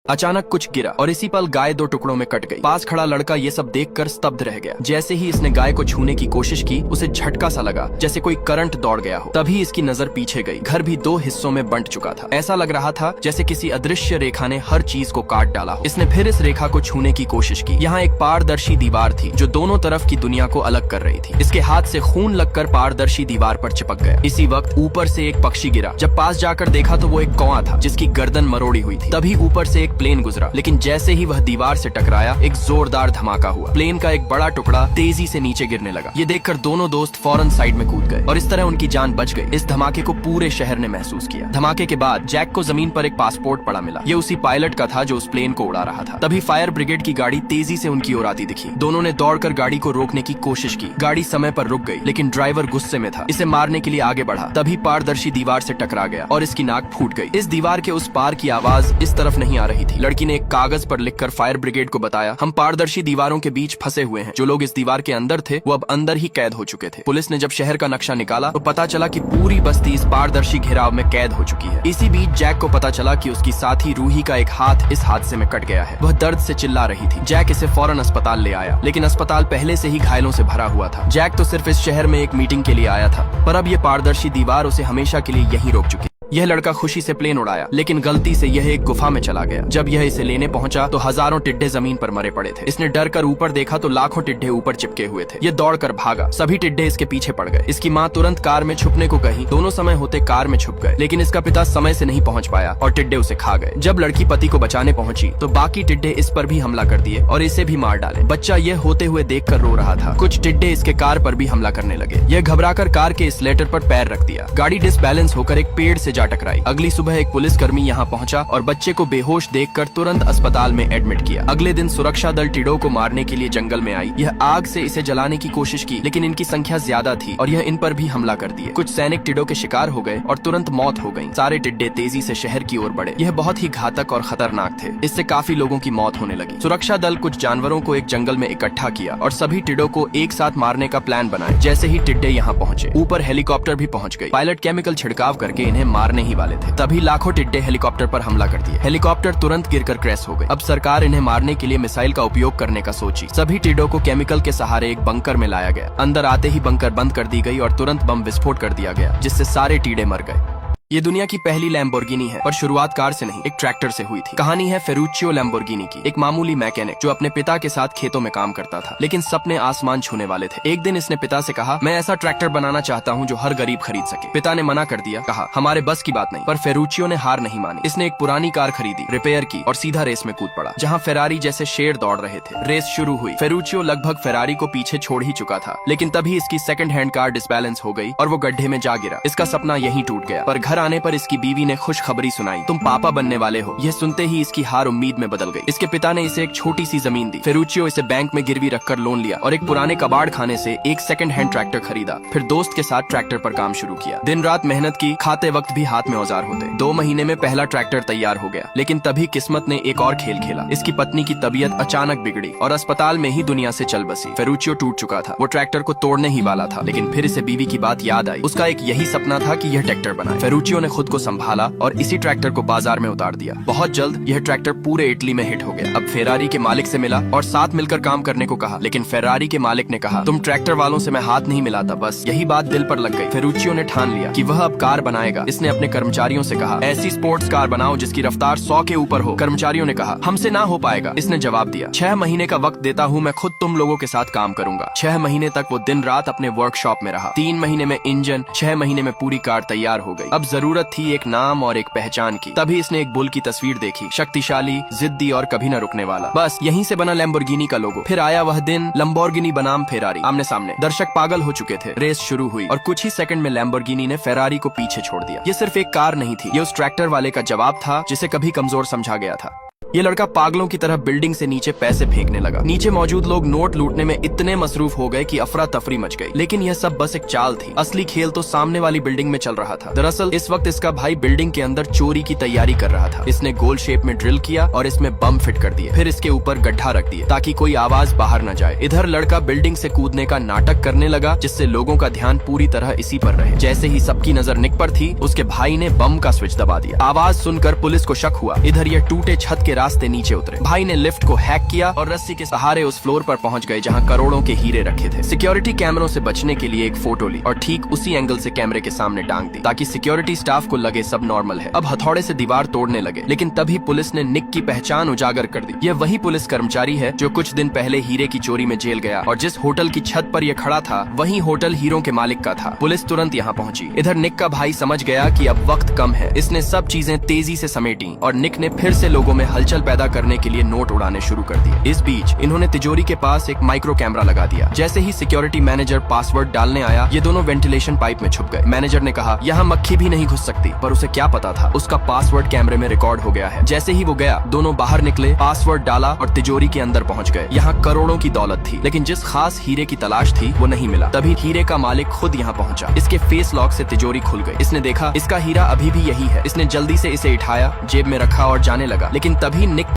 अचानक कुछ गिरा और इसी पल गाय दो टुकड़ों में कट गई। पास खड़ा लड़का ये सब देखकर स्तब्ध रह गया। जैसे ही इसने गाय को छूने की कोशिश की, उसे झटका सा लगा जैसे कोई करंट दौड़ गया हो। तभी इसकी नजर पीछे गई। घर भी दो हिस्सों में बंट चुका था। ऐसा लग रहा था जैसे किसी अदृश्य रेखा ने हर चीज को काट डाला हो। इसने फिर इस रेखा को छूने की कोशिश की। यहाँ एक पारदर्शी दीवार थी जो दोनों तरफ की दुनिया को अलग कर रही थी। इसके हाथ से खून लगकर पारदर्शी दीवार पर चिपक गया। इसी वक्त ऊपर से एक पक्षी गिरा। जब पास जाकर देखा तो वो एक कौवा था जिसकी गर्दन मरोड़ी हुई थी। तभी ऊपर से एक प्लेन गुजरा, लेकिन जैसे ही वह दीवार से टकराया, एक जोरदार धमाका हुआ। प्लेन का एक बड़ा टुकड़ा तेजी से नीचे गिरने लगा। ये देखकर दोनों दोस्त फौरन साइड में कूद गए और इस तरह उनकी जान बच गई। इस धमाके को पूरे शहर ने महसूस किया। धमाके के बाद जैक को जमीन पर एक पासपोर्ट पड़ा मिला। ये उसी पायलट का था जो उस प्लेन को उड़ा रहा था। तभी फायर ब्रिगेड की गाड़ी तेजी से उनकी ओर आती दिखी। दोनों ने दौड़कर गाड़ी को रोकने की कोशिश की। गाड़ी समय पर रुक गई, लेकिन ड्राइवर गुस्से में था। इसे मारने के लिए आगे बढ़ा। तभी पारदर्शी दीवार से टकरा गया और इसकी नाक फूट गई। इस दीवार के उस पार की आवाज इस तरफ नहीं आ रही थी। लड़की ने एक कागज पर लिखकर फायर ब्रिगेड को बताया, हम पारदर्शी दीवारों के बीच फंसे हुए हैं। जो लोग इस दीवार के अंदर थे वो अब अंदर ही कैद हो चुके थे। पुलिस ने जब शहर का नक्शा निकाला तो पता चला कि पूरी बस्ती इस पारदर्शी घेराव में कैद हो चुकी है। इसी बीच जैक को पता चला कि उसकी साथी रूही का एक हाथ इस हादसे में कट गया है। वह दर्द से चिल्ला रही थी। जैक इसे फौरन अस्पताल ले आया, लेकिन अस्पताल पहले से ही घायलों से भरा हुआ था। जैक तो सिर्फ इस शहर में एक मीटिंग के लिए आया था, पर अब ये पारदर्शी दीवार उसे हमेशा के लिए यहीं रोक चुकी। यह लड़का खुशी से प्लेन उड़ाया, लेकिन गलती से यह एक गुफा में चला गया। जब यह इसे लेने पहुंचा तो हजारों टिड्डे जमीन पर मरे पड़े थे। इसने डर कर ऊपर देखा तो लाखों टिड्डे ऊपर चिपके हुए थे। यह दौड़कर भागा। सभी टिड्डे इसके पीछे पड़ गए। इसकी माँ तुरंत कार में छुपने को कही। दोनों समय होते कार में छुप गए, लेकिन इसका पिता समय से नहीं पहुंच पाया और टिड्डे उसे खा गए। जब लड़की पति को बचाने पहुंची तो बाकी टिड्डे इस पर भी हमला कर दिए और इसे भी मार डाले। बच्चा यह होते हुए देखकर रो रहा था। कुछ टिड्डे इसके कार पर भी हमला करने लगे। यह घबराकर कार के स्लेटर पर पैर रख दिया। गाड़ी डिसबैलेंस होकर एक पेड़ से जा टकराई। अगली सुबह एक पुलिसकर्मी यहाँ पहुंचा और बच्चे को बेहोश देखकर तुरंत अस्पताल में एडमिट किया। अगले दिन सुरक्षा दल टिड्डों को मारने के लिए जंगल में आई। यह आग से इसे जलाने की कोशिश की, लेकिन इनकी संख्या ज्यादा थी और यह इन पर भी हमला कर दिए। कुछ सैनिक टिड्डों के शिकार हो गए और तुरंत मौत हो गई। सारे टिड्डे तेजी से शहर की ओर बढ़े। यह बहुत ही घातक और खतरनाक थे। इससे काफी लोगों की मौत होने लगी। सुरक्षा दल कुछ जानवरों को एक जंगल में इकट्ठा किया और सभी टिड्डों को एक साथ मारने का प्लान बनाया। जैसे ही टिड्डे यहाँ पहुँचे, ऊपर हेलीकॉप्टर भी पहुँच गई। पायलट केमिकल छिड़काव करके इन्हें मारने ही वाले थे। तभी लाखों टिड्डे हेलीकॉप्टर पर हमला कर दिए। हेलीकॉप्टर तुरंत गिरकर क्रैश हो गई। अब सरकार इन्हें मारने के लिए मिसाइल का उपयोग करने का सोची। सभी टिड्डों को केमिकल के सहारे एक बंकर में लाया गया। अंदर आते ही बंकर बंद कर दी गई और तुरंत बम विस्फोट कर दिया गया, जिससे सारे टिड्डे मर गए। ये दुनिया की पहली लैम्बोर्गिनी है, पर शुरुआत कार से नहीं, एक ट्रैक्टर से हुई थी। कहानी है फेरुचियो लैम्बोर्गिनी की। एक मामूली मैकेनिक जो अपने पिता के साथ खेतों में काम करता था, लेकिन सपने आसमान छूने वाले थे। एक दिन इसने पिता से कहा, मैं ऐसा ट्रैक्टर बनाना चाहता हूँ जो हर गरीब खरीद सके। पिता ने मना कर दिया, कहा हमारे बस की बात नहीं। पर फेरुचियो ने हार नहीं मानी। इसने एक पुरानी कार खरीदी, रिपेयर की और सीधा रेस में कूद पड़ा, जहाँ फेरारी जैसे शेर दौड़ रहे थे। रेस शुरू हुई। फेरुचियो लगभग फेरारी को पीछे छोड़ ही चुका था, लेकिन तभी इसकी सेकंड हैंड कार डिसबैलेंस हो गई और वो गड्ढे में जा गिरा। इसका सपना यहीं टूट गया। पर घर आने पर इसकी बीवी ने खुशखबरी सुनाई, तुम पापा बनने वाले हो। यह सुनते ही इसकी हार उम्मीद में बदल गई। इसके पिता ने इसे एक छोटी सी जमीन दी। फेरुचियो इसे बैंक में गिरवी रखकर लोन लिया और एक पुराने कबाड़ खाने से एक सेकंड हैंड ट्रैक्टर खरीदा। फिर दोस्त के साथ ट्रैक्टर पर काम शुरू किया। दिन रात मेहनत की, खाते वक्त भी हाथ में औजार होते। 2 महीने में पहला ट्रैक्टर तैयार हो गया, लेकिन तभी किस्मत ने एक और खेल खेला। इसकी पत्नी की तबीयत अचानक बिगड़ी और अस्पताल में ही दुनिया से चल बसी। फेरुचियो टूट चुका था। वो ट्रैक्टर को तोड़ने ही वाला था, लेकिन फिर इसे बीवी की बात याद आई। उसका एक यही सपना था कि यह ट्रैक्टर बनाए। फेरुचियो ने खुद को संभाला और इसी ट्रैक्टर को बाजार में उतार दिया। बहुत जल्द यह ट्रैक्टर पूरे इटली में हिट हो गया। अब फेरारी के मालिक से मिला और साथ मिलकर काम करने को कहा, लेकिन फेरारी के मालिक ने कहा, तुम ट्रैक्टर वालों से मैं हाथ नहीं मिलाता। बस यही बात दिल पर लग गई। फेरुचियो ने ठान लिया कि वह अब कार बनाएगा। इसने अपने कर्मचारियों से कहा, ऐसी स्पोर्ट्स कार बनाओ जिसकी रफ्तार 100 के ऊपर हो। कर्मचारियों ने कहा, हमसे ना हो पाएगा। इसने जवाब दिया, 6 महीने का वक्त देता हूँ, मैं खुद तुम लोगों के साथ काम करूंगा। 6 महीने तक वो दिन रात अपने वर्कशॉप में रहा। 3 महीने में इंजन, 6 महीने में पूरी कार तैयार हो गई। अब जरूरत थी एक नाम और एक पहचान की। तभी इसने एक बुल की तस्वीर देखी, शक्तिशाली, जिद्दी और कभी न रुकने वाला। बस यहीं से बना लैम्बोर्गिनी का लोगो। फिर आया वह दिन, लैम्बोर्गिनी बनाम फेरारी आमने सामने। दर्शक पागल हो चुके थे। रेस शुरू हुई और कुछ ही सेकंड में लैम्बोर्गिनी ने फेरारी को पीछे छोड़ दिया। ये सिर्फ एक कार नहीं थी, ये उस ट्रैक्टर वाले का जवाब था जिसे कभी कमजोर समझा गया था। ये लड़का पागलों की तरह बिल्डिंग से नीचे पैसे फेंकने लगा। नीचे मौजूद लोग नोट लूटने में इतने मसरूफ हो गए कि अफरा तफरी मच गई। लेकिन यह सब बस एक चाल थी। असली खेल तो सामने वाली बिल्डिंग में चल रहा था। दरअसल इस वक्त इसका भाई बिल्डिंग के अंदर चोरी की तैयारी कर रहा था। इसने गोल शेप में ड्रिल किया और इसमें बम फिट कर दिए। फिर इसके ऊपर गड्ढा रख दिया ताकि कोई आवाज बाहर न जाए। इधर लड़का बिल्डिंग से कूदने का नाटक करने लगा, जिससे लोगों का ध्यान पूरी तरह इसी पर रहे। जैसे ही सबकी नजर निक पर थी, उसके भाई ने बम का स्विच दबा दिया। आवाज सुनकर पुलिस को शक हुआ। इधर यह टूटे छत के रास्ते नीचे उतरे। भाई ने लिफ्ट को हैक किया और रस्सी के सहारे उस फ्लोर पर पहुंच गए जहां करोड़ों के हीरे रखे थे। सिक्योरिटी कैमरों से बचने के लिए एक फोटो ली और ठीक उसी एंगल से कैमरे के सामने टांग दी ताकि सिक्योरिटी स्टाफ को लगे सब नॉर्मल है। अब हथौड़े से दीवार तोड़ने लगे, लेकिन तभी पुलिस ने निक की पहचान उजागर कर दी। यह वही पुलिस कर्मचारी है जो कुछ दिन पहले हीरे की चोरी में जेल गया और जिस होटल की छत पर यह खड़ा था वही होटल हीरो के मालिक का था। पुलिस तुरंत यहाँ पहुंची। इधर निक का भाई समझ गया कि अब वक्त कम है। इसने सब चीजें तेजी से समेटी और निक ने फिर से लोगों में हलचल पैदा करने के लिए नोट उड़ाने शुरू कर दिए। इस बीच इन्होंने तिजोरी के पास एक माइक्रो कैमरा लगा दिया। जैसे ही सिक्योरिटी मैनेजर पासवर्ड डालने आया, ये दोनों वेंटिलेशन पाइप में छुप गए। मैनेजर ने कहा यहाँ मक्खी भी नहीं घुस सकती, पर उसे क्या पता था उसका पासवर्ड कैमरे में रिकॉर्ड हो गया है। जैसे ही वो गया, दोनों बाहर निकले, पासवर्ड डाला और तिजोरी के अंदर पहुंच गए। यहाँ करोड़ों की दौलत थी, लेकिन जिस खास हीरे की तलाश थी वो नहीं मिला। तभी हीरे का मालिक खुद यहाँ पहुंचा। इसके फेस लॉक से तिजोरी खुल गई। इसने देखा इसका हीरा अभी भी यही है। इसने जल्दी से इसे उठाया, जेब में रखा और जाने लगा, लेकिन तभी निक